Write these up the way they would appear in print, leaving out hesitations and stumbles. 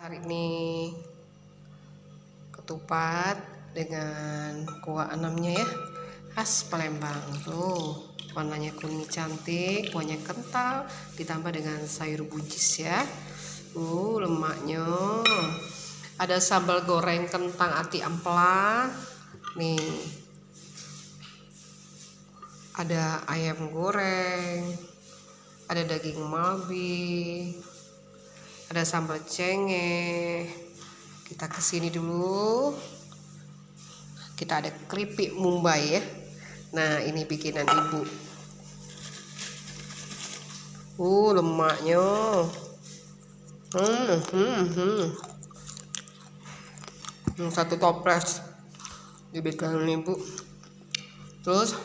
Hari ini ketupat dengan kuah enamnya ya, khas Palembang. Tuh warnanya kuning cantik, kuahnya kental, ditambah dengan sayur buncis ya. Lemaknya ada sambal goreng kentang ati ampela nih, ada ayam goreng, ada daging malbi, ada sambal cengkeh. Kita kesini dulu, kita ada keripik Mumbai ya. Nah ini bikinan ibu. Lemaknya satu toples dibikin ibu. Terus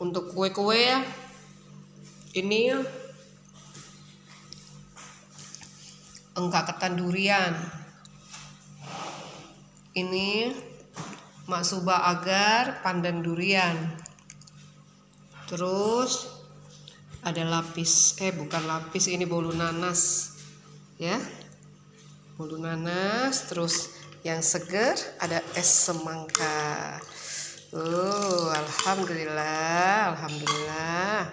untuk kue-kue ya, ini enggak ketan durian, ini maksuba agar pandan durian. Terus ada lapis, bukan lapis, ini bolu nanas ya, bolu nanas. Terus yang seger ada es semangka. Alhamdulillah, alhamdulillah.